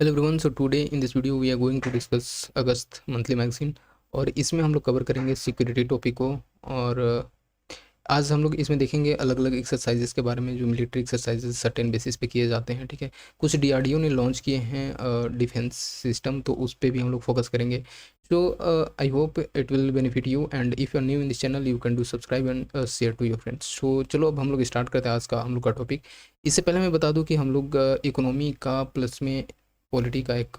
Hello everyone. So today in this video we are going to discuss August monthly magazine. और इसमें हम लोग cover करेंगे security topic को। और आज हम लोग इसमें देखेंगे अलग अलग एक्सरसाइजेस के बारे में जो मिलिट्री एक्सरसाइजेस सर्टेन बेसिस पे किए जाते हैं। ठीक है, कुछ डीआरडीओ ने लॉन्च किए हैं डिफेंस सिस्टम, तो उस पे भी हम लोग फोकस करेंगे। So I hope it will benefit you and if you are new in this channel you can do subscribe and share to your friends. So चलो अब हम लोग स्टार्ट करते हैं आज का हम लोग का टॉपिक। इससे पहले मैं बता दूं कि हम लोग इकोनॉमी का प्लस में पॉलिटी का एक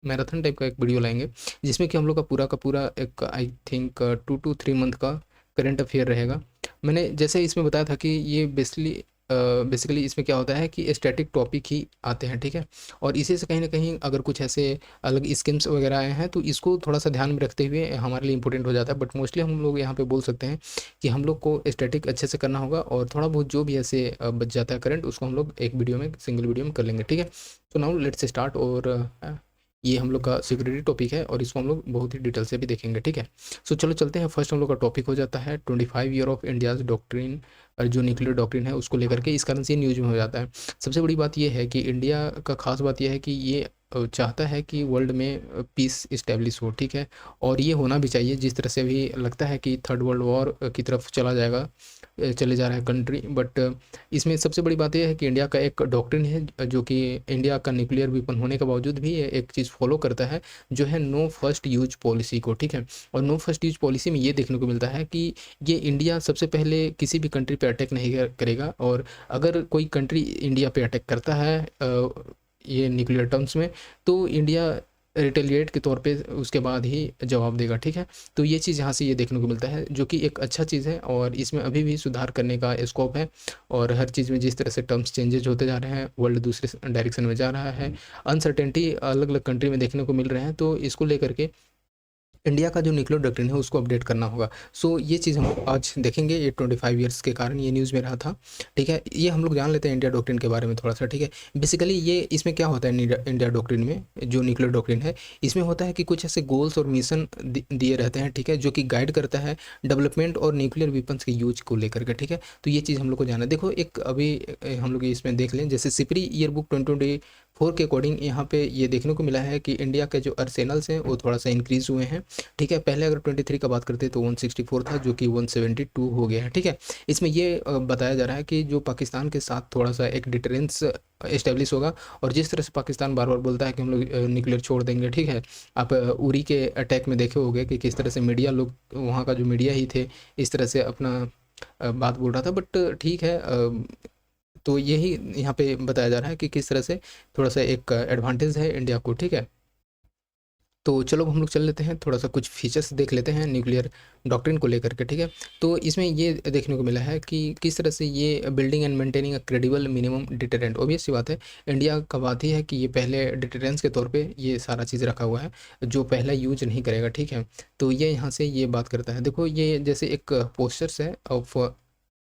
मैराथन टाइप का एक वीडियो लाएंगे, जिसमें कि हम लोग का पूरा एक आई थिंक 2 to 3 मंथ का करंट अफेयर रहेगा। मैंने जैसे इसमें बताया था कि ये बेसिकली इसमें क्या होता है कि स्टैटिक टॉपिक ही आते हैं। ठीक है, और इसी से कहीं ना कहीं अगर कुछ ऐसे अलग स्कीम्स वगैरह आए हैं तो इसको थोड़ा सा ध्यान में रखते हुए हमारे लिए इंपॉर्टेंट हो जाता है। बट मोस्टली हम लोग यहाँ पे बोल सकते हैं कि हम लोग को स्टैटिक अच्छे से करना होगा, और थोड़ा बहुत जो भी ऐसे बच जाता है करंट उसको हम लोग एक वीडियो में सिंगल वीडियो में कर लेंगे। ठीक है, तो नाउ लेट्स स्टार्ट। और ये हम लोग का सिक्योरिटी टॉपिक है और इसको हम लोग बहुत ही डिटेल से भी देखेंगे। ठीक है, सो चलो चलते हैं। फर्स्ट हम लोग का टॉपिक हो जाता है 25 ईयर ऑफ इंडियाज डॉक्ट्रिन, जो न्यूक्लियर डॉक्ट्रिन है उसको लेकर के। इस कारण से न्यूज में हो जाता है। सबसे बड़ी बात ये है कि इंडिया का खास बात यह है कि ये चाहता है कि वर्ल्ड में पीस इस्टेब्लिश हो। ठीक है, और ये होना भी चाहिए। जिस तरह से अभी लगता है कि थर्ड वर्ल्ड वॉर की तरफ चले जा रहा है कंट्री। बट इसमें सबसे बड़ी बात यह है कि इंडिया का एक डॉक्ट्रिन है जो कि इंडिया का न्यूक्लियर वेपन होने के बावजूद भी ये एक चीज़ फॉलो करता है, जो है नो फर्स्ट यूज पॉलिसी को। ठीक है, और नो फर्स्ट यूज पॉलिसी में ये देखने को मिलता है कि ये इंडिया सबसे पहले किसी भी कंट्री पे अटैक नहीं करेगा, और अगर कोई कंट्री इंडिया पे अटैक करता है ये न्यूक्लियर टर्म्स में, तो इंडिया रिटेलिएट के तौर पे उसके बाद ही जवाब देगा। ठीक है, तो ये चीज़ यहाँ से ये देखने को मिलता है, जो कि एक अच्छा चीज़ है और इसमें अभी भी सुधार करने का स्कोप है। और हर चीज़ में जिस तरह से टर्म्स चेंजेज होते जा रहे हैं, वर्ल्ड दूसरे डायरेक्शन में जा रहा है, अनसर्टेनिटी अलग अलग कंट्री में देखने को मिल रहे हैं, तो इसको लेकर के इंडिया का जो न्यूक्लियर डॉक्ट्रिन है उसको अपडेट करना होगा। सो ये चीज़ हम आज देखेंगे। ये 25 ईयर्स के कारण ये न्यूज़ में रहा था। ठीक है, ये हम लोग जान लेते हैं इंडिया डॉक्ट्रिन के बारे में थोड़ा सा। ठीक है, बेसिकली ये इसमें क्या होता है इंडिया डॉक्ट्रिन में, जो न्यूक्लियर डॉक्ट्रिन है इसमें होता है कि कुछ ऐसे गोल्स और मिशन दिए रहते हैं। ठीक है, जो कि गाइड करता है डेवलपमेंट और न्यूक्लियर वेपन्स के यूज को लेकर के। ठीक है, तो ये चीज़ हम लोग को जाना है। देखो एक अभी हम लोग इसमें देख लें, जैसे सिपरी ईयर बुक 2024 के अकॉर्डिंग यहाँ पे ये देखने को मिला है कि इंडिया के जो अर्सेनल्स हैं वो थोड़ा सा इंक्रीज़ हुए हैं। ठीक है, पहले अगर 23 का बात करते तो 164 था, जो कि 172 हो गया है। ठीक है, इसमें ये बताया जा रहा है कि जो पाकिस्तान के साथ थोड़ा सा एक डिटरेंस इस्टेब्लिश होगा। और जिस तरह से पाकिस्तान बार बार बोलता है कि हम लोग न्यूक्लियर छोड़ देंगे। ठीक है, आप उरी के अटैक में देखे होंगे कि किस तरह से मीडिया लोग, वहाँ का जो मीडिया ही थे, इस तरह से अपना बात बोल रहा था। बट ठीक है, तो यही यहाँ पे बताया जा रहा है कि किस तरह से थोड़ा सा एक एडवांटेज है इंडिया को। ठीक है, तो चलो अब हम लोग चल लेते हैं, थोड़ा सा कुछ फीचर्स देख लेते हैं न्यूक्लियर डॉक्ट्रिन को लेकर के। ठीक है, तो इसमें ये देखने को मिला है कि किस तरह से ये building and maintaining a credible minimum deterrent. Obvious सी बात है, इंडिया का बात ही है कि ये पहले डिटरेंस के तौर पे ये सारा चीज़ रखा हुआ है, जो पहला यूज नहीं करेगा। ठीक है, तो ये यहाँ से ये बात करता है। देखो ये जैसे एक पोस्टर्स है ऑफ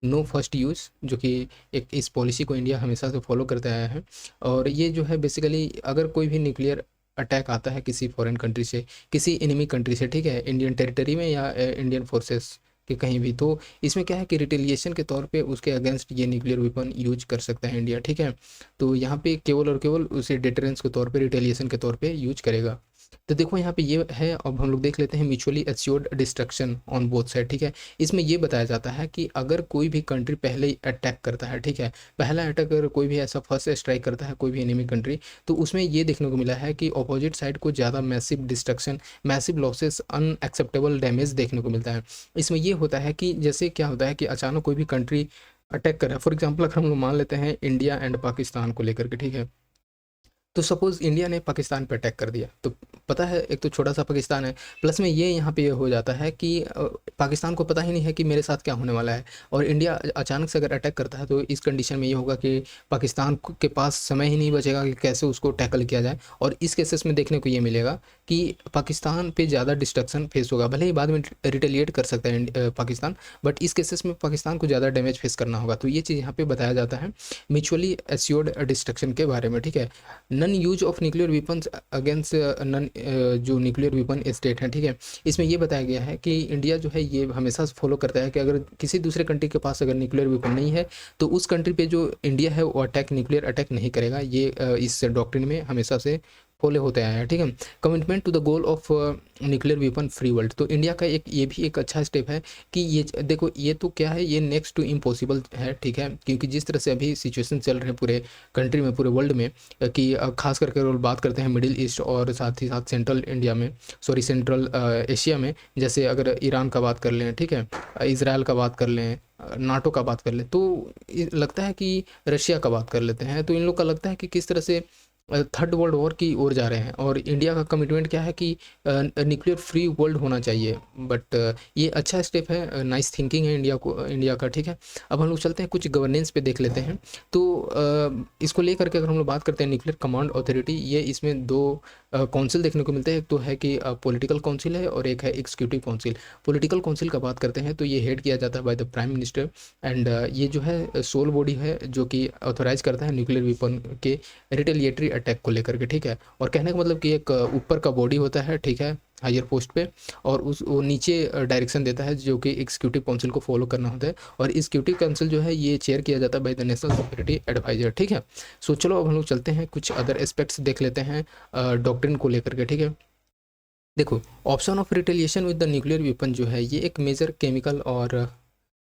नो फर्स्ट यूज़, जो कि एक इस पॉलिसी को इंडिया हमेशा से फॉलो करते आया है। और ये जो है बेसिकली अगर कोई भी न्यूक्लियर अटैक आता है किसी फॉरेन कंट्री से, किसी एनिमी कंट्री से, ठीक है, इंडियन टेरिटरी में या इंडियन फोर्सेस के कहीं भी, तो इसमें क्या है कि रिटेलिएशन के तौर पे उसके अगेंस्ट ये न्यूक्लियर वेपन यूज कर सकता है इंडिया। ठीक है, तो यहाँ पे केवल और केवल उसे डिटरेंस के तौर पे, रिटेलिएशन के तौर पे यूज करेगा। तो देखो यहाँ पे ये है। अब हम लोग देख लेते हैं mutually assured destruction on both side. ठीक है, इसमें ये बताया जाता है कि अगर कोई भी कंट्री पहले ही अटैक करता है, ठीक है, पहला अटैक अगर कोई भी ऐसा फर्स्ट स्ट्राइक करता है कोई भी एनिमी कंट्री, तो उसमें ये देखने को मिला है कि अपोजिट साइड को ज़्यादा massive destruction, massive losses, unacceptable damage देखने को मिलता है। इसमें ये होता है कि जैसे क्या होता है कि अचानक कोई भी कंट्री अटैक कर रहा है, फॉर एग्जाम्पल अगर हम लोग मान लेते हैं इंडिया एंड पाकिस्तान को लेकर के। ठीक है, तो सपोज इंडिया ने पाकिस्तान पे अटैक कर दिया, तो पता है एक तो छोटा सा पाकिस्तान है, प्लस में ये यहाँ पे ये हो जाता है कि पाकिस्तान को पता ही नहीं है कि मेरे साथ क्या होने वाला है, और इंडिया अचानक से अगर अटैक करता है तो इस कंडीशन में ये होगा कि पाकिस्तान के पास समय ही नहीं बचेगा कि कैसे उसको टैकल किया जाए। और इस केसेस में देखने को ये मिलेगा कि पाकिस्तान पे ज़्यादा डिस्ट्रक्शन फेस होगा। भले ही बाद में रिटेलिएट कर सकता है पाकिस्तान, बट इस केसेस में पाकिस्तान को ज़्यादा डैमेज फेस करना होगा। तो ये चीज़ यहाँ पे बताया जाता है म्यूचुअली एश्योर्ड डिस्ट्रक्शन के बारे में। ठीक है, non use of nuclear weapons against non जो न्यूक्लियर वेपन स्टेट हैं, ठीक है। इसमें ये बताया गया है कि इंडिया जो है ये हमेशा फॉलो करता है कि अगर किसी दूसरे कंट्री के पास अगर न्यूक्लियर वेपन नहीं है तो उस कंट्री पे जो इंडिया है वो न्यूक्लियर अटैक नहीं करेगा। ये इस डॉक्ट्रिन में हमेशा से फॉलो होते आया है, ठीक है। Commitment to the goal of nuclear weapon free world, तो इंडिया का एक ये भी एक अच्छा स्टेप है कि ये देखो ये तो क्या है, ये नेक्स्ट टू इम्पॉसिबल है, ठीक है। क्योंकि जिस तरह से अभी सिचुएशन चल रहे हैं पूरे कंट्री में, पूरे वर्ल्ड में, कि खास करके अगर बात करते हैं मिडिल ईस्ट और साथ ही साथ सेंट्रल इंडिया में, सॉरी सेंट्रल एशिया में, जैसे अगर ईरान का बात कर लें, ठीक है, इसराइल का बात कर लें, नाटो का बात कर लें, तो लगता है कि रशिया का बात कर लेते हैं, तो इन लोग का लगता है कि किस तरह से थर्ड वर्ल्ड वॉर की ओर जा रहे हैं। और इंडिया का कमिटमेंट क्या है कि न्यूक्लियर फ्री वर्ल्ड होना चाहिए। बट ये अच्छा स्टेप है, नाइस थिंकिंग है इंडिया का, ठीक है। अब हम लोग चलते हैं कुछ गवर्नेंस पे देख लेते हैं। तो इसको लेकर के अगर हम लोग बात करते हैं न्यूक्लियर कमांड अथॉरिटी, ये इसमें दो काउंसिल देखने को मिलते हैं। एक तो है कि पॉलिटिकल काउंसिल है और एक है एग्जीक्यूटिव काउंसिल। पॉलिटिकल काउंसिल का बात करते हैं तो ये हेड किया जाता है by the prime minister, and ये जो है सोल बॉडी है जो कि ऑथोराइज करता है न्यूक्लियर वेपन के रिटेलिएटरी अटैक को लेकर के, ठीक है। और कहने का मतलब कि एक ऊपर का बॉडी होता है, ठीक है, हायर पोस्ट पे, और उस वो नीचे डायरेक्शन देता है जो कि एग्जीक्यूटिव काउंसिल को फॉलो करना होता है। और एग्जीक्यूटिव काउंसिल जो है ये चेयर किया जाता है by the national security adviser, ठीक है। सो चलो अब हम लोग चलते हैं कुछ अदर एस्पेक्ट्स देख लेते हैं डॉक्ट्रिन को लेकर के, ठीक है। देखो, option of retaliation with the nuclear weapon जो है ये एक मेजर केमिकल और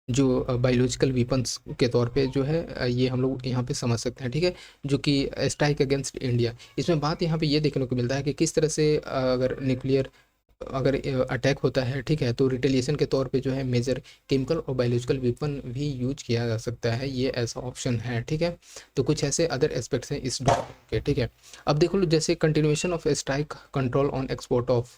जो बायोलॉजिकल वेपन्स के तौर पे जो है ये हम लोग यहाँ पे समझ सकते हैं, ठीक है, जो कि स्ट्राइक अगेंस्ट इंडिया। इसमें बात यहाँ पे ये देखने को मिलता है कि किस तरह से अगर न्यूक्लियर अगर अटैक होता है, ठीक है, तो रिटेलिएशन के तौर पे जो है मेजर केमिकल और बायोलॉजिकल वेपन भी यूज किया जा सकता है, ये ऐसा ऑप्शन है, ठीक है। तो कुछ ऐसे अदर एस्पेक्ट्स हैं इस डॉक्यूमेंट के, ठीक है। अब देखो लो, जैसे continuation of strike, control on export of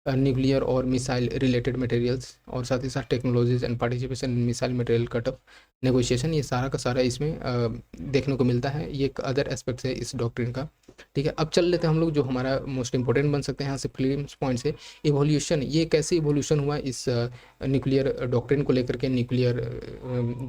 nuclear और मिसाइल रिलेटेड मटेरियल्स, और साथ ही साथ technologies and participation in missile material cut off negotiation, ये सारा का सारा इसमें देखने को मिलता है। ये एक अदर एस्पेक्ट है इस डॉक्ट्रिन का, ठीक है। अब चल लेते हैं हम लोग जो हमारा मोस्ट इंपॉर्टेंट बन सकते हैं यहाँ से फिल्म्स पॉइंट से, इवोल्यूशन, ये कैसे इवोल्यूशन हुआ इस न्यूक्लियर डॉक्ट्रिन को लेकर के, न्यूक्लियर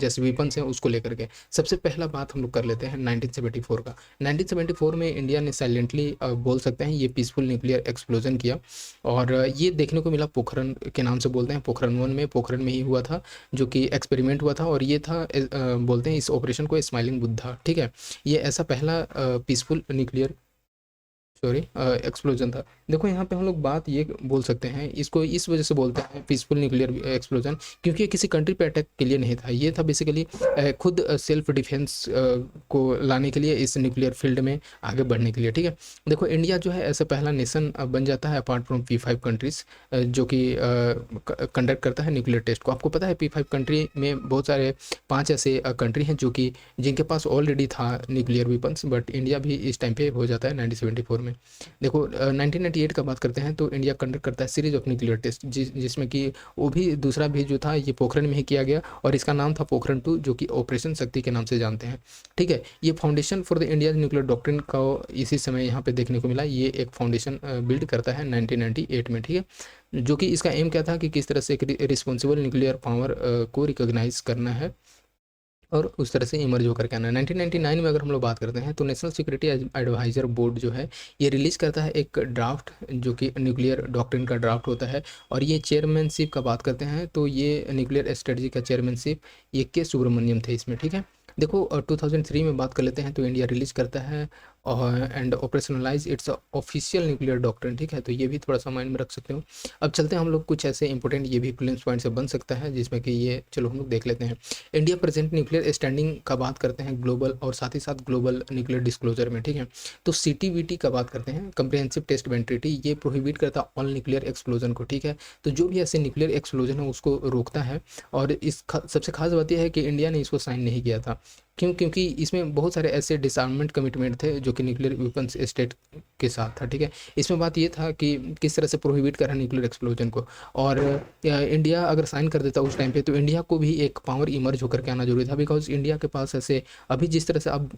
जैसे वेपन्स हैं उसको लेकर के। सबसे पहला बात हम लोग कर लेते हैं 1974 का। 1974 में इंडिया ने साइलेंटली बोल सकते हैं ये पीसफुल न्यूक्लियर एक्सप्लोजन किया, और ये देखने को मिला पोखरण के नाम से बोलते हैं, पोखरण 1 में, पोखरण में ही हुआ था, जो कि एक्सपेरिमेंट हुआ था। और ये था बोलते हैं इस ऑपरेशन को स्माइलिंग बुद्धा, ठीक है। ये ऐसा पहला पीसफुल न्यूक्लियर सॉरी एक्सप्लोजन था। देखो यहाँ पे हम लोग बात ये बोल सकते हैं, इसको इस वजह से बोलते हैं पीसफुल न्यूक्लियर एक्सप्लोजन, क्योंकि ये किसी कंट्री पे अटैक के लिए नहीं था। ये था बेसिकली खुद सेल्फ डिफेंस को लाने के लिए, इस न्यूक्लियर फील्ड में आगे बढ़ने के लिए, ठीक है। देखो इंडिया जो है ऐसा पहला नेशन बन जाता है अपार्ट फ्रॉम P5 कंट्रीज जो कि कंडक्ट करता है न्यूक्लियर टेस्ट को। आपको पता है P5 कंट्री में बहुत सारे 5 ऐसे कंट्री हैं जो कि जिनके पास ऑलरेडी था न्यूक्लियर वेपन्स, बट इंडिया भी इस टाइम पे हो जाता है 1974 में। देखो 1998 का बात करते हैं तो इंडिया कंडक्ट करता है सीरीज ऑफ न्यूक्लियर टेस्ट, जिसमें कि वो भी दूसरा भी जो था ये पोखरण में ही किया गया, और इसका नाम था पोखरण 2, जो कि ऑपरेशन शक्ति के नाम से जानते हैं, ठीक है। ये foundation for the India nuclear doctrine का इसी समय यहाँ पे देखने को मिला। ये एक फाउंडेशन बिल्ड करता है 1998 में, ठीक है, जो कि इसका एम क्या था कि किस तरह से एक रिस्पॉन्सिबल न्यूक्लियर पावर को रिकॉग्नाइज करना है और उस तरह से इमर्ज होकर के आना है। 1999 में अगर हम लोग बात करते हैं तो नेशनल सिक्योरिटी एडवाइजर बोर्ड जो है ये रिलीज़ करता है एक ड्राफ्ट, जो कि न्यूक्लियर डॉक्ट्रिन का ड्राफ्ट होता है। और ये चेयरमैनशिप का बात करते हैं तो ये न्यूक्लियर स्ट्रेटजी का चेयरमैनशिप ये के सुब्रमण्यम थे इसमें, ठीक है। देखो 2003 में बात कर लेते हैं तो इंडिया रिलीज करता है and operationalise its official nuclear doctrine, ठीक है। तो ये भी थोड़ा सा माइंड में रख सकते हो। अब चलते हैं हम लोग कुछ ऐसे इंपॉर्टेंट, ये भी प्रिलिम्स पॉइंट से बन सकता है, जिसमें कि ये चलो हम लोग देख लेते हैं। इंडिया प्रेजेंट न्यूक्लियर स्टैंडिंग का बात करते हैं ग्लोबल और साथ ही साथ ग्लोबल न्यूक्लियर डिस्क्लोजर में, ठीक है। तो CTBT का बात करते हैं, कंप्रिहेंसिव टेस्ट बैन ट्रीटी, ये प्रोहिबिट करता है ऑल न्यूक्लियर एक्सप्लोजन को, ठीक है। तो जो भी ऐसे न्यूक्लियर एक्सप्लोजन है उसको रोकता है। और सबसे खास बात यह है कि इंडिया ने इसको साइन नहीं किया था, क्योंकि इसमें बहुत सारे ऐसे डिसआर्ममेंट कमिटमेंट थे जो कि न्यूक्लियर वेपन्स स्टेट के साथ था, ठीक है। इसमें बात ये था कि किस तरह से प्रोहिबिट करा न्यूक्लियर एक्सप्लोजन को, और इंडिया अगर साइन कर देता उस टाइम पे तो इंडिया को भी एक पावर इमर्ज होकर के आना जरूरी था, बिकॉज इंडिया के पास ऐसे अभी जिस तरह से अब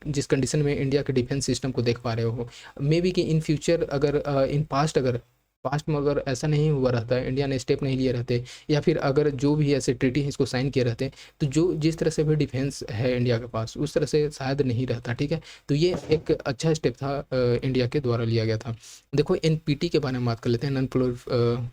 जिस कंडीशन में इंडिया के डिफेंस सिस्टम को देख पा रहे हो, मे बी कि इन फ्यूचर अगर इन पास्ट अगर पास्ट में अगर ऐसा नहीं हुआ रहता, इंडिया ने स्टेप नहीं लिए रहते, या फिर अगर जो भी ऐसे ट्रीटी है इसको साइन किए रहते, तो जो जिस तरह से भी डिफेंस है इंडिया के पास उस तरह से शायद नहीं रहता, ठीक है। तो ये एक अच्छा स्टेप था इंडिया के द्वारा लिया गया था। देखो एनपीटी के बारे में बात कर लेते हैं, नॉन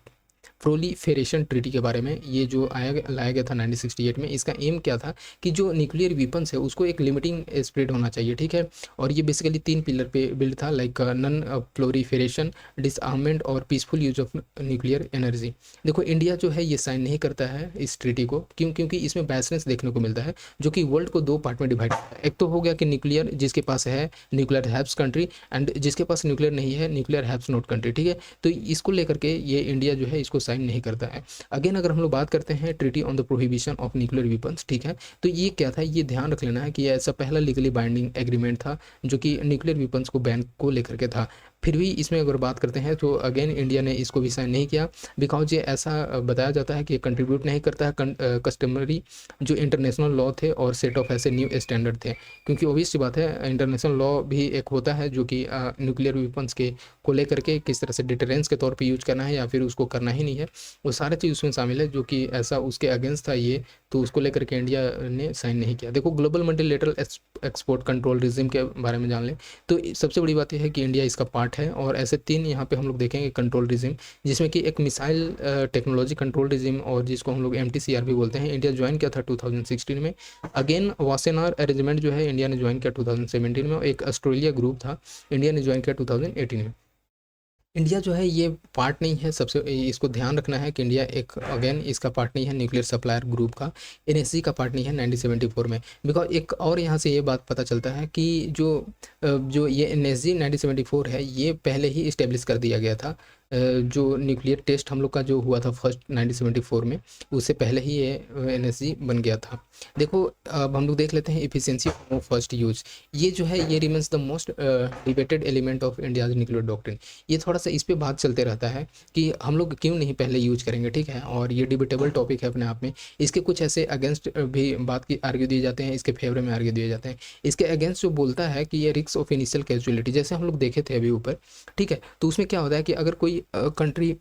प्रोलीफेरेशन ट्रीटी के बारे में। ये जो लाया गया था 1968 में, इसका एम क्या था कि जो न्यूक्लियर वीपन्स है उसको एक लिमिटिंग स्प्रेड होना चाहिए, ठीक है। और ये बेसिकली 3 पिलर पे बिल्ड था, लाइक नॉन प्रोलीफेरेशन, डिसआर्ममेंट और peaceful use of nuclear energy. देखो इंडिया जो है ये साइन नहीं करता है इस ट्रीटी को, क्योंकि इसमें बैलेंस देखने को मिलता है, जो कि वर्ल्ड को 2 पार्ट में डिवाइड करता है। एक तो हो गया कि न्यूक्लियर जिसके पास है, न्यूक्लियर हैव्स कंट्री, एंड जिसके पास न्यूक्लियर नहीं है, न्यूक्लियर हैव्स नॉट कंट्री, ठीक है। तो इसको लेकर के ये इंडिया जो है इसको साइन नहीं करता है। अगेन अगर हम लोग बात करते हैं treaty on the prohibition of nuclear weapons, ठीक है, तो ये क्या था, ये ध्यान रख लेना है कि ये ऐसा पहला लीगली बाइंडिंग एग्रीमेंट था जो कि न्यूक्लियर वेपन्स को बैन को लेकर के था। फिर भी इसमें अगर बात करते हैं तो अगेन इंडिया ने इसको भी साइन नहीं किया, बिकॉज ये ऐसा बताया जाता है कि ये कंट्रीब्यूट नहीं करता है कस्टमरी जो इंटरनेशनल लॉ थे और सेट ऑफ ऐसे न्यू स्टैंडर्ड थे। क्योंकि ऑब्वियस सी बात है, इंटरनेशनल लॉ भी एक होता है जो कि न्यूक्लियर वेपन्स के को लेकर के किस तरह से डिटरेंस के तौर पे यूज करना है या फिर उसको करना ही नहीं है, वो सारे चीज़ उसमें शामिल है, जो कि ऐसा उसके अगेंस्ट था ये। तो उसको लेकर के इंडिया ने साइन नहीं किया। देखो global multilateral export control regime के बारे में जान लें, तो सबसे बड़ी बात यह है कि इंडिया इसका पार्ट है। और ऐसे 3 यहाँ पे हम लोग देखेंगे कंट्रोल रिजिम, जिसमें कि एक मिसाइल टेक्नोलॉजी कंट्रोल रिजिम, और जिसको हम लोग MTCR भी बोलते हैं, इंडिया ज्वाइन किया था 2016 में। अगेन वासेनार अरेंजमेंट जो है इंडिया ने ज्वाइन किया 2017 में, और एक ऑस्ट्रेलिया ग्रुप था इंडिया ने ज्वाइन किया 2018 में। इंडिया जो है ये पार्ट नहीं है, सबसे इसको ध्यान रखना है कि इंडिया एक अगेन इसका पार्ट नहीं है न्यूक्लियर सप्लायर ग्रुप का, NSC का पार्ट नहीं है 1974 में। बिकॉज एक और यहाँ से ये बात पता चलता है कि जो ये NSG 1974 है, ये पहले ही इस्टेब्लिश कर दिया गया था। जो न्यूक्लियर टेस्ट हम लोग का जो हुआ था फर्स्ट 1974 में, उससे पहले ही ये NSG बन गया था। देखो अब हम लोग देख लेते हैं इफिशियंसी ऑफ फर्स्ट यूज। ये जो है ये remains the most debated element of India's nuclear doctrine. ये थोड़ा सा इस पे बात चलते रहता है कि हम लोग क्यों नहीं पहले यूज करेंगे, ठीक है। और ये डिबेटेबल टॉपिक है अपने आप में। इसके कुछ ऐसे अगेंस्ट भी बात की आर्ग्यू दिए जाते हैं, इसके फेवर में आर्ग्यू दिए जाते हैं। इसके अगेंस्ट जो बोलता है कि ये रिस्क ऑफ इनिशियल कैजुअलिटी, जैसे हम लोग देखे थे अभी ऊपर, ठीक है। तो उसमें क्या होता है कि अगर कोई कंट्री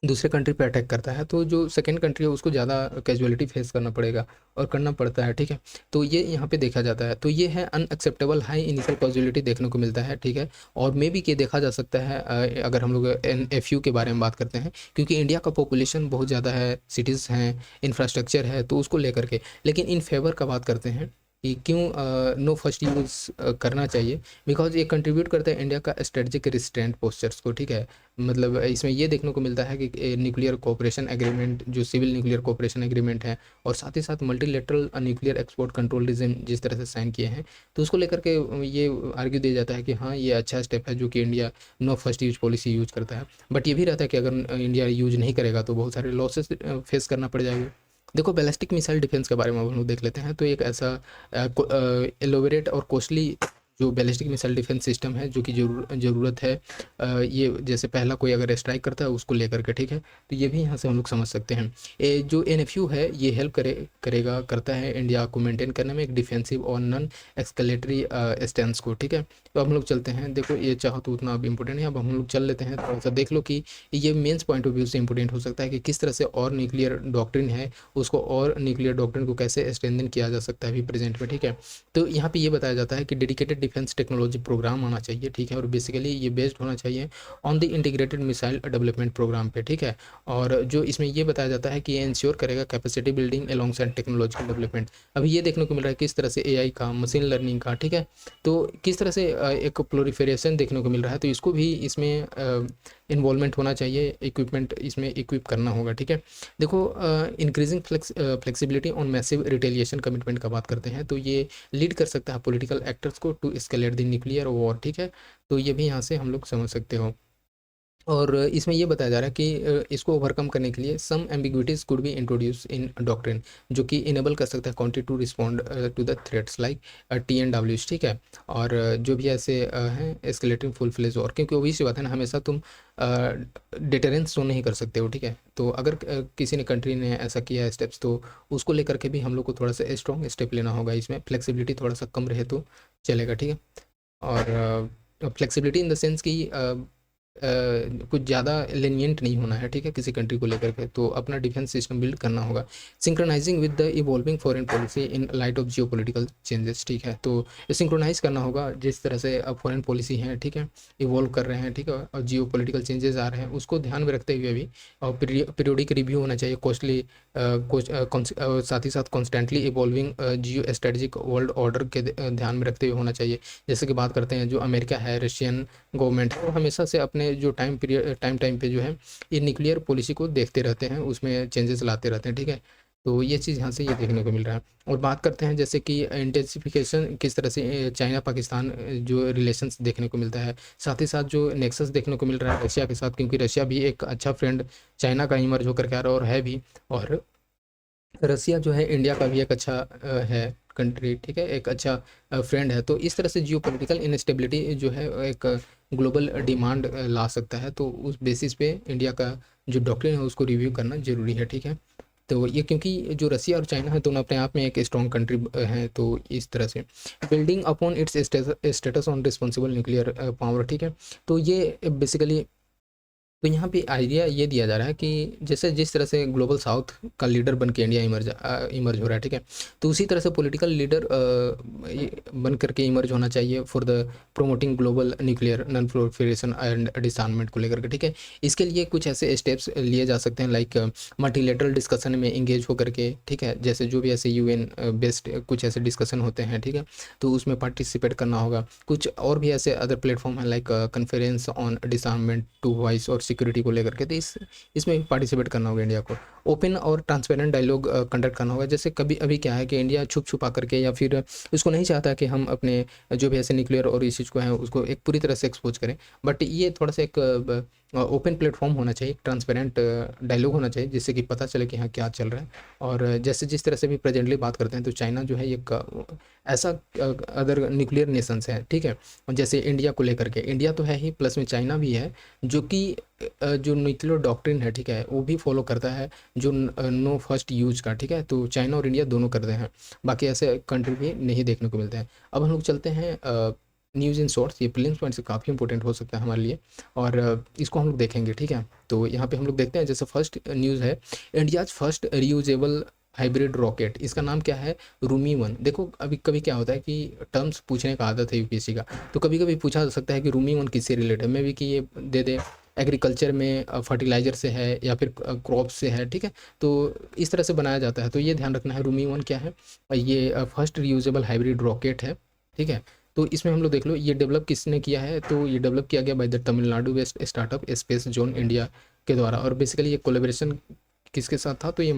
दूसरे कंट्री पे अटैक करता है, तो जो सेकंड कंट्री है उसको ज़्यादा कैजुअलिटी फेस करना पड़ेगा और करना पड़ता है, ठीक है। तो ये यहाँ पे देखा जाता है। तो ये है अनएक्सेप्टेबल हाई इनिशियल कैजुअलिटी देखने को मिलता है, ठीक है। और मे भी ये देखा जा सकता है अगर हम लोग NFU के बारे में बात करते हैं, क्योंकि इंडिया का पॉपुलेशन बहुत ज़्यादा है, सिटीज़ हैं, इंफ्रास्ट्रक्चर है, तो उसको लेकर के। लेकिन इन फेवर का बात करते हैं कि क्यों नो फर्स्ट यूज़ करना चाहिए, बिकॉज ये कंट्रीब्यूट करता है इंडिया का स्ट्रेटजिक रिस्ट्रेंट पोस्चर्स को, ठीक है। मतलब इसमें ये देखने को मिलता है कि न्यूक्लियर कोऑपरेशन एग्रीमेंट जो सिविल न्यूक्लियर कोऑपरेशन एग्रीमेंट है, और साथ ही साथ multilateral nuclear export control regime जिस तरह से साइन किए हैं, तो उसको लेकर के ये आर्ग्यू दिया जाता है कि हाँ ये अच्छा स्टेप है जो कि India no first use policy use करता है। बट ये भी रहता है कि अगर इंडिया यूज नहीं करेगा तो बहुत सारे लॉसेस फेस करना पड़ जाएगा। देखो बैलिस्टिक मिसाइल डिफेंस के बारे में हम लोग देख लेते हैं, तो एक ऐसा एलोवेरेट और कॉस्टली जो बैलिस्टिक मिसाइल डिफेंस सिस्टम है जो कि ज़रूरत है, ये जैसे पहला कोई अगर स्ट्राइक करता है उसको लेकर के, ठीक है। तो ये भी यहाँ से हम लोग समझ सकते हैं। जो NFU है ये हेल्प करेगा करता है इंडिया को मेंटेन करने में एक डिफेंसिव और नॉन एक्सकलेटरी स्टैंस को, ठीक है। तो अब हम लोग चलते हैं, देखो ये चाहो तो उतना अब इम्पोर्टेंट है, अब हम लोग चल लेते हैं थोड़ा सा देख लो कि ये मेंस पॉइंट ऑफ व्यू से इंपॉर्टेंट हो सकता है कि किस तरह से और न्यूक्लियर डॉक्ट्रिन है उसको, और न्यूक्लियर डॉक्ट्रिन को कैसे स्ट्रेंथन किया जा सकता है अभी प्रेजेंट में, ठीक है। तो यहाँ पे ये बताया जाता है कि डेडिकेटेड डिफेंस टेक्नोलॉजी प्रोग्राम आना चाहिए, ठीक है। और बेसिकली ये बेस्ड होना चाहिए on the integrated missile development programme पे, ठीक है। और जो इसमें ये बताया जाता है कि ये इंश्योर करेगा capacity building along side technological development. अभी ये देखने को मिल रहा है किस तरह से AI का, मशीन लर्निंग का, ठीक है। तो किस तरह से एक प्लोरीफेरेशन देखने को मिल रहा है, तो इसको भी इसमें इन्वॉल्वमेंट होना चाहिए, इक्विपमेंट इसमें इक्विप करना होगा, ठीक है। देखो increasing flexibility on massive retaliation commitment का बात करते हैं, तो ये लीड कर सकता है पॉलिटिकल एक्टर्स को to escalate the nuclear war, ठीक है। तो ये भी यहाँ से हम लोग समझ सकते हो। और इसमें ये बताया जा रहा है कि इसको ओवरकम करने के लिए some ambiguities could be introduced in doctrine, जो कि इनेबल कर सकता है country to respond to the threats like TNWs, ठीक है। और जो भी ऐसे हैं एस्केलेटिंग फुल फ्लेज वॉर, क्योंकि वही सी बात है ना, हमेशा तुम डिटरेंस तो नहीं कर सकते हो, ठीक है। तो अगर किसी ने कंट्री ने ऐसा किया है स्टेप्स, तो उसको लेकर के भी हम लोग को थोड़ा सा स्ट्रॉन्ग स्टेप लेना होगा। इसमें फ्लेक्सिबिलिटी थोड़ा सा कम रहे तो चलेगा, ठीक है। और फ्लेक्सिबिलिटी इन द सेंस कि कुछ ज़्यादा lenient नहीं होना है, ठीक है, किसी कंट्री को लेकर के, तो अपना डिफेंस सिस्टम बिल्ड करना होगा। Synchronising with the evolving foreign policy in light of geo political changes, ठीक है, तो सिंक्रोनाइज करना होगा जिस तरह से अब फॉरेन पॉलिसी है, ठीक है, इवॉल्व कर रहे हैं, ठीक है, और जियो पोलिटिकल चेंजेस आ रहे हैं, उसको ध्यान में रखते हुए भी, और पीरियोडिक रिव्यू होना चाहिए, कॉस्टली साथ ही साथ कॉन्स्टेंटली इवॉल्विंग जियो स्ट्रेटजिक वर्ल्ड ऑर्डर के ध्यान में रखते हुए होना चाहिए। जैसे कि बात करते हैं जो अमेरिका है, रशियन गवर्नमेंट है, वो हमेशा से अपने जो टाइम पे जो है ये न्यूक्लियर पॉलिसी को देखते रहते हैं, उसमें चेंजेस लाते रहते हैं, ठीक है, तो ये चीज़ यहाँ से ये देखने को मिल रहा है। और बात करते हैं जैसे कि इंटेंसिफिकेशन किस तरह से चाइना पाकिस्तान जो रिलेशंस देखने को मिलता है, साथ ही साथ जो नेक्सस देखने को मिल रहा है रशिया के साथ, क्योंकि रशिया भी एक अच्छा फ्रेंड चाइना का इमर्ज होकर के आ रहा है और है भी, और रसिया जो है इंडिया का भी एक अच्छा है कंट्री, ठीक है, एक अच्छा फ्रेंड है, तो इस तरह से जियो पोलिटिकल इनस्टेबिलिटी जो है एक ग्लोबल डिमांड ला सकता है, तो उस बेसिस पे इंडिया का जो डॉक्ट्रिन है उसको रिव्यू करना ज़रूरी है, ठीक है। तो ये क्योंकि जो रसिया और चाइना है दोनों अपने आप में एक स्ट्रॉन्ग कंट्री हैं, तो इस तरह से building upon its status on responsible nuclear power, ठीक है, तो ये बेसिकली, तो यहाँ पे आइडिया ये दिया जा रहा है कि जैसे जिस तरह से ग्लोबल साउथ का लीडर बन के इंडिया इमर्ज हो रहा है, ठीक है, तो उसी तरह से पॉलिटिकल लीडर बन करके इमर्ज होना चाहिए for the promoting global nuclear non proliferation and disarmament को लेकर के, ठीक है। इसके लिए कुछ ऐसे स्टेप्स लिए जा सकते हैं, लाइक मल्टीलेटरल डिस्कशन में इंगेज होकर के, ठीक है, जैसे जो भी ऐसे यूएन बेस्ड कुछ ऐसे डिस्कशन होते हैं, ठीक है, तो उसमें पार्टिसिपेट करना होगा। कुछ और भी ऐसे अदर प्लेटफॉर्म है like conference on disarmament to voice और सिक्योरिटी को लेकर के, तो इसमें भी पार्टिसिपेट करना होगा इंडिया को। ओपन और ट्रांसपेरेंट डायलॉग कंडक्ट करना होगा, जैसे कभी अभी क्या है कि इंडिया छुप छुपा करके या फिर उसको नहीं चाहता कि हम अपने जो भी ऐसे न्यूक्लियर और इस चीज़ को है उसको एक पूरी तरह से एक्सपोज करें, बट ये थोड़ा सा एक ओपन प्लेटफॉर्म होना चाहिए, ट्रांसपेरेंट डायलॉग होना चाहिए, जिससे कि पता चले कि हाँ क्या चल रहा है। और जैसे जिस तरह से भी प्रेजेंटली बात करते हैं, तो चाइना जो है एक ऐसा अदर न्यूक्लियर नेशंस है, ठीक है, और जैसे इंडिया को लेकर के, इंडिया तो है ही, प्लस में चाइना भी है, जो कि जो न्यूक्लियर डॉक्ट्रिन है, ठीक है, वो भी फॉलो करता है, जो नो फर्स्ट यूज का, ठीक है, तो चाइना और इंडिया दोनों करते हैं, बाकी ऐसे कंट्री भी नहीं देखने को मिलते हैं। अब हम लोग चलते हैं न्यूज़ इन शॉर्ट्स, ये प्रीलिम्स पॉइंट से काफ़ी इंपॉर्टेंट हो सकता है हमारे लिए, और इसको हम लोग देखेंगे, ठीक है। तो यहाँ पे हम लोग देखते हैं, जैसे फर्स्ट न्यूज़ है, India's first reusable hybrid rocket, इसका नाम क्या है, रूमी 1। देखो अभी कभी क्या होता है कि टर्म्स पूछने का आदत है यूपीएससी का, तो कभी कभी पूछा जा सकता है कि रूमी 1 किससे रिलेटेड है, मे भी कि ये दे दे एग्रीकल्चर में फर्टिलाइजर से है या फिर क्रॉप से है, ठीक है, तो इस तरह से बनाया जाता है, तो ये ध्यान रखना है। रूमी 1 क्या है, ये फर्स्ट रीयूजेबल हाइब्रिड रॉकेट है, ठीक है, तो इसमें हम लोग देख लो ये डेवलप किसने किया है, तो ये डेवलप किया गया by the Tamil Nadu based startup space zone India के द्वारा, और बेसिकली ये कोलेबरेशन किसके साथ था, तो ये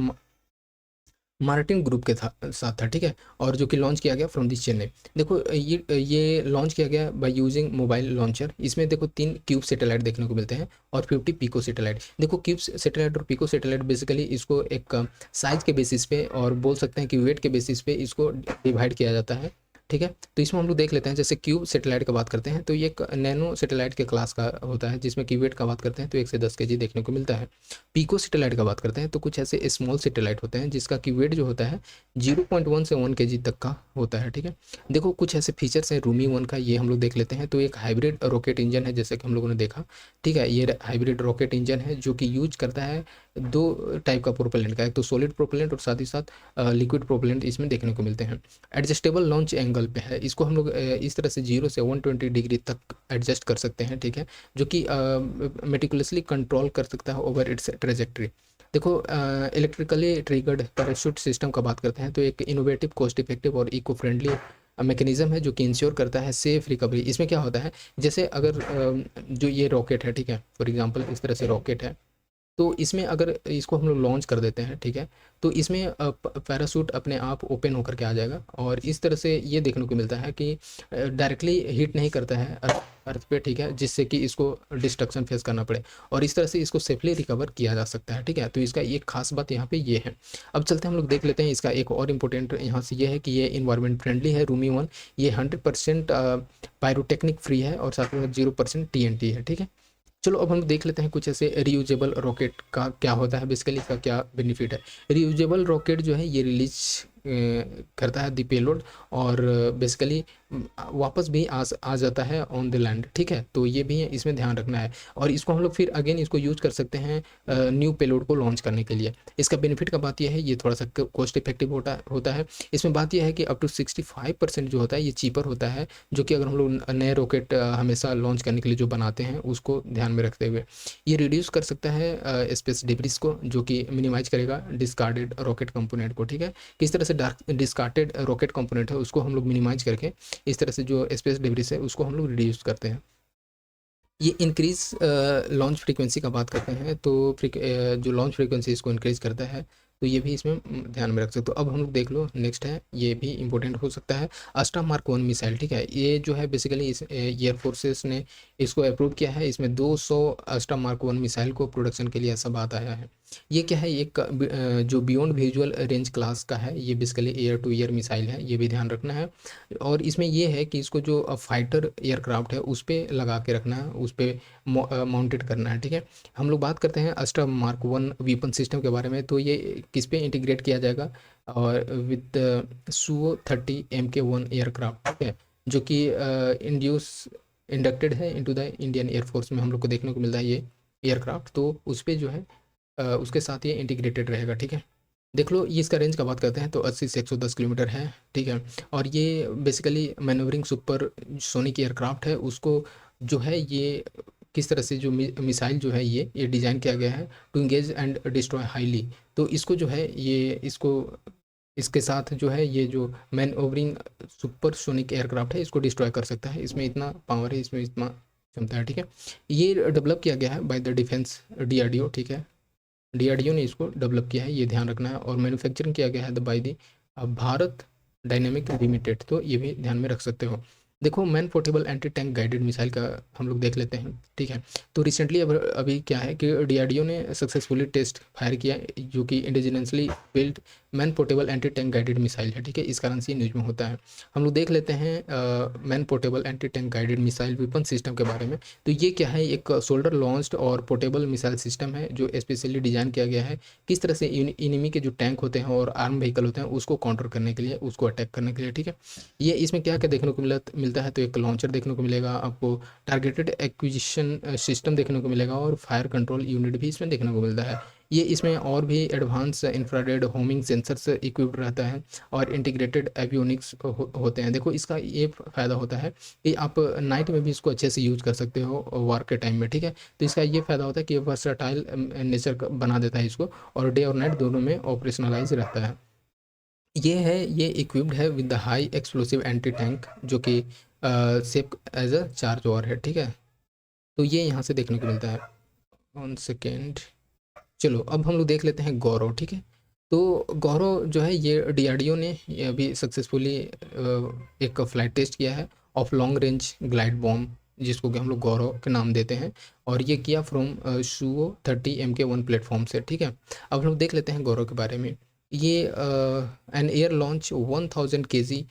मार्टिन ग्रुप के साथ था, ठीक है, और जो कि लॉन्च किया गया फ्रॉम दी चेन्नई। देखो ये लॉन्च किया गया बाय यूजिंग मोबाइल लॉन्चर। इसमें देखो 3 क्यूब सैटेलाइट देखने को मिलते हैं और 50 पिको सैटेलाइट। देखो क्यूब सैटेलाइट और पिको सैटेलाइट बेसिकली इसको एक साइज के बेसिस पे और बोल सकते हैं कि वेट के बेसिस पे इसको डिवाइड किया जाता है, ठीक है। तो इसमें हम लोग देख लेते हैं, जैसे क्यूब सैटेलाइट का बात करते हैं तो ये एक नैनो सैटेलाइट के क्लास का होता है, जिसमें की वेट का बात करते हैं तो 1 से 10 केजी देखने को मिलता है। पिको सैटेलाइट का बात करते हैं तो कुछ ऐसे स्मॉल सैटेलाइट होते हैं जिसका की वेट जो होता है 0.1 से 1 केजी तक का होता है, ठीक है। देखो कुछ ऐसे फीचर्स हैं रूमी 1 का, ये हम लोग देख लेते हैं। तो एक हाइब्रिड रॉकेट इंजन है, जैसे कि हम लोगों ने देखा, ठीक है, ये हाइब्रिड रॉकेट इंजन है जो कि यूज करता है 2 टाइप का प्रोपेलेंट का, एक तो सॉलिड प्रोपेलेंट और साथ ही साथ लिक्विड प्रोपेलेंट इसमें देखने को मिलते हैं। एडजस्टेबल लॉन्च एंगल पे है, इसको हम लोग इस तरह से 0 से 120 डिग्री तक एडजस्ट कर सकते हैं, ठीक है, जो कि मेटिकुलसली कंट्रोल कर सकता है ओवर इट्स ट्रेजेक्ट्री। देखो इलेक्ट्रिकली ट्रिगर्ड पैराशूट सिस्टम का बात करते हैं तो एक इनोवेटिव, कॉस्ट इफेक्टिव और इको फ्रेंडली मैकेनिज्म है जो कि इंश्योर करता है सेफ रिकवरी। इसमें क्या होता है, जैसे अगर जो ये रॉकेट है, ठीक है, फॉर एग्जांपल इस तरह से रॉकेट है, तो इसमें अगर इसको हम लोग लॉन्च कर देते हैं, ठीक है, तो इसमें पैराशूट अपने आप ओपन होकर के आ जाएगा और इस तरह से ये देखने को मिलता है कि डायरेक्टली हिट नहीं करता है अर्थ पे, ठीक है, जिससे कि इसको डिस्ट्रक्शन फेस करना पड़े और इस तरह से इसको सेफली रिकवर किया जा सकता है, ठीक है। तो इसका एक खास बात यहाँ पे ये है। अब चलते हैं हम लोग देख लेते हैं इसका एक और इम्पोर्टेंट यहाँ से ये है कि ये इन्वायरमेंट फ्रेंडली है रूमी 1। ये 100% पायरोटेक्निक फ्री है और साथ में 0% TNT है, ठीक है। चलो अब हम देख लेते हैं कुछ ऐसे रीयूजेबल रॉकेट का क्या होता है, बेसिकली इसका क्या बेनिफिट है। रीयूजेबल रॉकेट जो है ये रिलीज करता है दी पेलोड, और बेसिकली वापस भी आ जाता है ऑन द लैंड, ठीक है। तो ये भी इसमें ध्यान रखना है, और इसको हम लोग फिर अगेन इसको यूज़ कर सकते हैं न्यू पेलोड को लॉन्च करने के लिए। इसका बेनिफिट का बात यह है, ये थोड़ा सा कॉस्ट इफेक्टिव होता है। इसमें बात यह है कि अप टू 65% जो होता है ये चीपर होता है, जो कि अगर हम लोग नए रॉकेट हमेशा लॉन्च करने के लिए जो बनाते हैं उसको ध्यान में रखते हुए ये रिड्यूस कर सकता है स्पेस डिब्रिस को, जो कि मिनिमाइज करेगा डिस्कार्डेड रॉकेट कंपोनेंट को, ठीक है। किस तरह से डिस्कार्डेड रॉकेट कंपोनेंट है उसको हम लोग मिनिमाइज करके इस तरह से जो स्पेस डिब्रिस है उसको हम लोग रिड्यूस करते हैं। ये इंक्रीज लॉन्च फ्रीक्वेंसी का बात करते हैं, तो जो लॉन्च फ्रीक्वेंसी इसको इंक्रीज करता है, तो ये भी इसमें ध्यान में रख सकते हो। तो अब हम लोग देख लो नेक्स्ट है, ये भी इंपॉर्टेंट हो सकता है, अस्ट्रा मार्क 1 मिसाइल, ठीक है। ये जो है बेसिकली इस एयर फोर्सेस ने इसको अप्रूव किया है। इसमें 200 अस्ट्रा मार्क 1 मिसाइल को प्रोडक्शन के लिए ऐसा बात आया है। ये क्या है, एक जो बियॉन्ड विजुअल रेंज क्लास का है, ये basically air to air missile है, ये भी ध्यान रखना है। और इसमें ये है कि इसको जो फाइटर एयरक्राफ्ट है उस पर लगा के रखना है, उस पर माउंटेड करना है, ठीक है। हम लोग बात करते हैं अस्ट्रा मार्क 1 वीपन सिस्टम के बारे में, तो ये किस पे इंटीग्रेट किया जाएगा, और विद सुओ 30 MK1 एयरक्राफ्ट, ठीक है, जो कि इंडक्टेड है इनटू द इंडियन एयरफोर्स में हम लोग को देखने को मिलता है ये एयरक्राफ्ट। तो उस पर जो है उसके साथ ये इंटीग्रेटेड रहेगा, ठीक है। देख लो, ये इसका रेंज का बात करते हैं तो 80 से 110 किलोमीटर है, ठीक है। और ये basically manoeuvring super sonic aircraft है, उसको जो है ये किस तरह से जो मिसाइल जो है ये डिज़ाइन किया गया है to engage and destroy highly. तो इसको जो है ये इसको इसके साथ जो है ये जो मैनओवरिंग सुपर सोनिक एयरक्राफ्ट है इसको डिस्ट्रॉय कर सकता है, इसमें इतना पावर है, इसमें इतना क्षमता है, ठीक है। ये डेवलप किया गया है बाय द डिफेंस DRDO, ठीक है। DRDO ने इसको डेवलप किया है, ये ध्यान रखना है। और मैन्युफैक्चरिंग किया गया है by the Bharat dynamic limited, तो ये भी ध्यान में रख सकते हो। देखो, man portable anti tank guided missile का हम लोग देख लेते हैं, ठीक है। तो रिसेंटली अभी क्या है कि DRDO ने सक्सेसफुली टेस्ट फायर किया, जो कि indigenously build man portable anti tank guided missile है, ठीक है। इस कारण से ये न्यूज में होता है। हम लोग देख लेते हैं man portable anti tank guided missile weapon system के बारे में। तो ये क्या है, एक शोल्डर लॉन्च्ड और पोर्टेबल मिसाइल सिस्टम है जो स्पेशली डिजाइन किया गया है किस तरह से इनिमी के जो टैंक होते हैं और आर्म व्हीकल होते हैं उसको काउंटर करने के लिए, उसको अटैक करने के लिए, ठीक है। ये इसमें क्या क्या देखने को मिलता है, तो एक लॉन्चर देखने को मिलेगा आपको, टारगेटेड एक्विजिशन सिस्टम देखने को मिलेगा, और फायर कंट्रोल यूनिट भी इसमें देखने को मिलता है। ये इसमें और भी advance infrared homing sensors equipped रहता है, और इंटीग्रेटेड एवियोनिक्स होते हैं। देखो, इसका ये फ़ायदा होता है कि आप नाइट में भी इसको अच्छे से यूज़ कर सकते हो वार के टाइम में, ठीक है। तो इसका ये फ़ायदा होता है कि वर्सटाइल नेचर बना देता है इसको, और डे और नाइट दोनों में ऑपरेशनलाइज रहता है। ये इक्विप्ड है with the high explosive anti tank, जो कि safe as a charge war है, ठीक है। तो ये यहाँ से देखने को मिलता है। 1 सेकेंड, चलो अब हम लोग देख लेते हैं गौरव, ठीक है। तो गौरव जो है ये DRDO ने ये अभी सक्सेसफुली एक फ्लाइट टेस्ट किया है of long range glide bomb, जिसको कि हम लोग गौरव के नाम देते हैं, और ये किया फ्रॉम सुओ 30 MK1 प्लेटफॉर्म से, ठीक है। अब हम लोग देख लेते हैं गौरव के बारे में। ये an air launch 1000 kg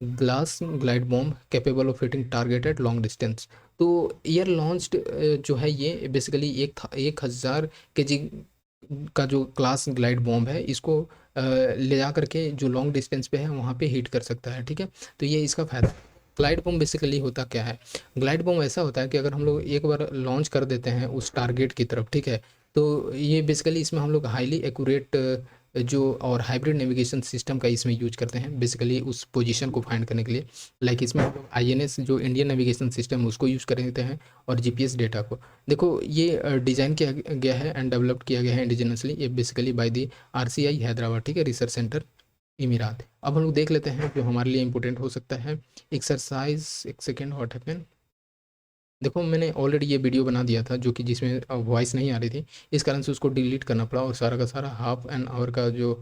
glass glide bomb capable of hitting target at long distance. तो एयर लॉन्च्ड जो है ये बेसिकली 1000 kg का जो क्लास ग्लाइड बॉम्ब है इसको ले जा करके जो लॉन्ग डिस्टेंस पे है वहाँ पे हिट कर सकता है, ठीक है। तो ये इसका फ़ायदा। ग्लाइड बॉम्ब बेसिकली होता क्या है, ग्लाइड बॉम्ब ऐसा होता है कि अगर हम लोग एक बार लॉन्च कर देते हैं उस टारगेट की तरफ, ठीक है, तो ये बेसिकली इसमें हम लोग हाईली एक्यूरेट जो और हाइब्रिड नेविगेशन सिस्टम का इसमें यूज करते हैं बेसिकली उस पोजीशन को फाइंड करने के लिए। लाइक इसमें हम लोग INS जो इंडियन नेविगेशन सिस्टम उसको यूज़ कर देते हैं, और GPS डेटा को। देखो, ये डिज़ाइन किया गया है एंड डेवलप्ड किया गया है इंडिजिनसली, ये basically by the RCI Hyderabad, ठीक है, रिसर्च सेंटर इमीरात। अब हम लोग देख लेते हैं जो हमारे लिए इंपॉर्टेंट हो सकता है एक्सरसाइज। 1 second, what happen. देखो, मैंने ऑलरेडी ये वीडियो बना दिया था जो कि जिसमें वॉइस नहीं आ रही थी, इस कारण से उसको डिलीट करना पड़ा, और सारा का सारा हाफ एन आवर का जो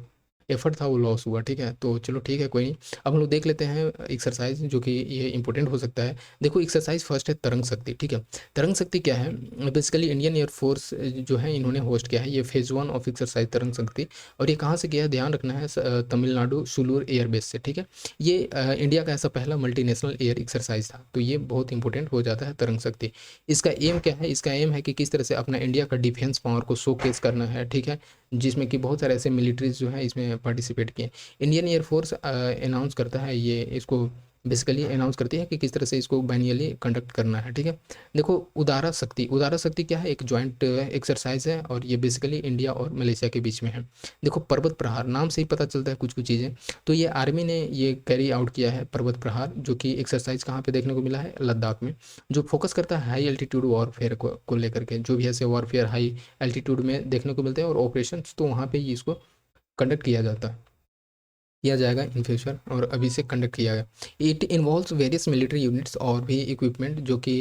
एफर्ट था वो लॉस हुआ, ठीक है। तो चलो ठीक है, कोई नहीं। अब हम लोग देख लेते हैं एक्सरसाइज जो कि ये इंपॉर्टेंट हो सकता है। देखो, एक्सरसाइज फर्स्ट है तरंग शक्ति, ठीक है। तरंग शक्ति क्या है, बेसिकली इंडियन एयरफोर्स जो है इन्होंने होस्ट किया है ये फेज़ 1 ऑफ एक्सरसाइज तरंग शक्ति, और ये कहाँ से किया है ध्यान रखना है, तमिलनाडु सुलूर एयरबेस से, ठीक है। ये इंडिया का ऐसा पहला मल्टीनेशनल एयर एक्सरसाइज था, तो ये बहुत इंपॉर्टेंट हो जाता है तरंग शक्ति। इसका एम क्या है, इसका एम है कि किस तरह से अपना इंडिया का डिफेंस पावर को शोकेस करना है, ठीक है। जिसमें कि बहुत सारे ऐसे मिलिट्रीज जो हैं इसमें पार्टिसिपेट किए। इंडियन एयरफोर्स अनाउंस करता है, ये इसको बेसिकली अनाउंस करती है कि किस तरह से इसको मैन्युअली कंडक्ट करना है, ठीक है। देखो, उदारा शक्ति क्या है, एक जॉइंट एक्सरसाइज है और ये बेसिकली इंडिया और मलेशिया के बीच में है। देखो, पर्वत प्रहार नाम से ही पता चलता है कुछ कुछ चीज़ें, तो ये आर्मी ने ये कैरी आउट किया है पर्वत प्रहार, जो कि एक्सरसाइज कहाँ पे देखने को मिला है, लद्दाख में, जो फोकस करता है हाई एल्टीट्यूड वॉरफेयर को लेकर के, जो भी ऐसे वॉरफेयर हाई एल्टीट्यूड में देखने को मिलते हैं और ऑपरेशन, तो वहाँ पे ही इसको कंडक्ट किया जाएगा इन फ्यूचर, और अभी से कंडक्ट किया गया। It involves various military units और भी इक्विपमेंट, जो कि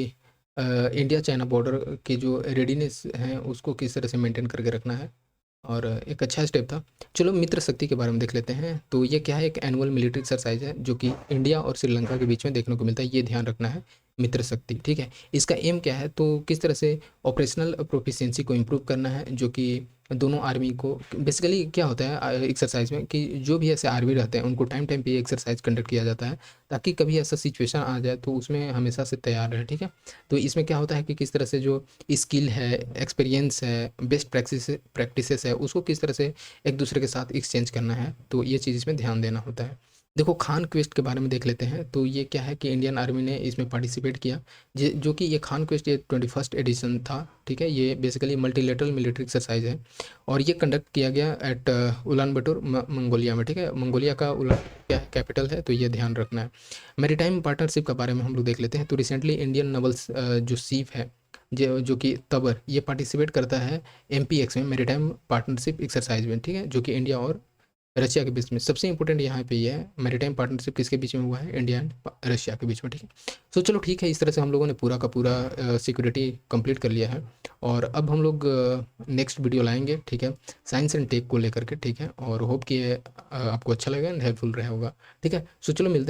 इंडिया चाइना बॉर्डर की जो रेडीनेस है उसको किस तरह से मेंटेन करके रखना है, और एक अच्छा स्टेप था। चलो मित्र शक्ति के बारे में देख लेते हैं। तो ये क्या है, एक एनुअल मिलिट्री एक्सरसाइज है जो कि इंडिया और श्रीलंका के बीच में देखने को मिलता है, ये ध्यान रखना है, मित्र शक्ति, ठीक है। इसका एम क्या है, तो किस तरह से ऑपरेशनल प्रोफिशिएंसी को इम्प्रूव करना है, जो कि दोनों आर्मी को बेसिकली क्या होता है एक्सरसाइज में, कि जो भी ऐसे आर्मी रहते हैं उनको टाइम टाइम पे एक्सरसाइज कंडक्ट किया जाता है, ताकि कभी ऐसा सिचुएशन आ जाए तो उसमें हमेशा से तैयार रहे, ठीक है। तो इसमें क्या होता है कि किस तरह से जो स्किल है, एक्सपीरियंस है, बेस्ट प्रैक्टिसेस है, उसको किस तरह से एक दूसरे के साथ एक्सचेंज करना है, तो ये चीज़ इसमें ध्यान देना होता है। देखो, खान क्वेस्ट के बारे में देख लेते हैं। तो ये क्या है कि इंडियन आर्मी ने इसमें पार्टिसिपेट किया, जो कि ये खान क्वेस्ट ये 21st एडिशन था, ठीक है। ये बेसिकली मल्टीलेटरल मिलिट्री एक्सरसाइज है और ये कंडक्ट किया गया एट उलान बटोर मंगोलिया में, ठीक है। मंगोलिया का उलान क्या कैपिटल है, तो ये ध्यान रखना है। मैरीटाइम पार्टनरशिप के बारे में हम लोग देख लेते हैं। तो रिसेंटली इंडियन नवल जो सीप है, जो कि तबर, ये पार्टिसिपेट करता है MPX में, मैरीटाइम पार्टनरशिप एक्सरसाइज में, ठीक है, जो कि इंडिया और रशिया के बीच में। सबसे इंपॉर्टेंट यहाँ पे ये है, मैरीटाइम पार्टनरशिप किसके बीच में हुआ है, इंडिया एंड रशिया के बीच में, ठीक है। तो चलो ठीक है, इस तरह से हम लोगों ने पूरा का पूरा सिक्योरिटी कंप्लीट कर लिया है, और अब हम लोग नेक्स्ट वीडियो लाएंगे, ठीक है, साइंस एंड टेक को लेकर के, ठीक है। और होप कि ये आपको अच्छा लगेगा एंड हेल्पफुल रहा होगा, ठीक है। सो चलो मिलते हैं।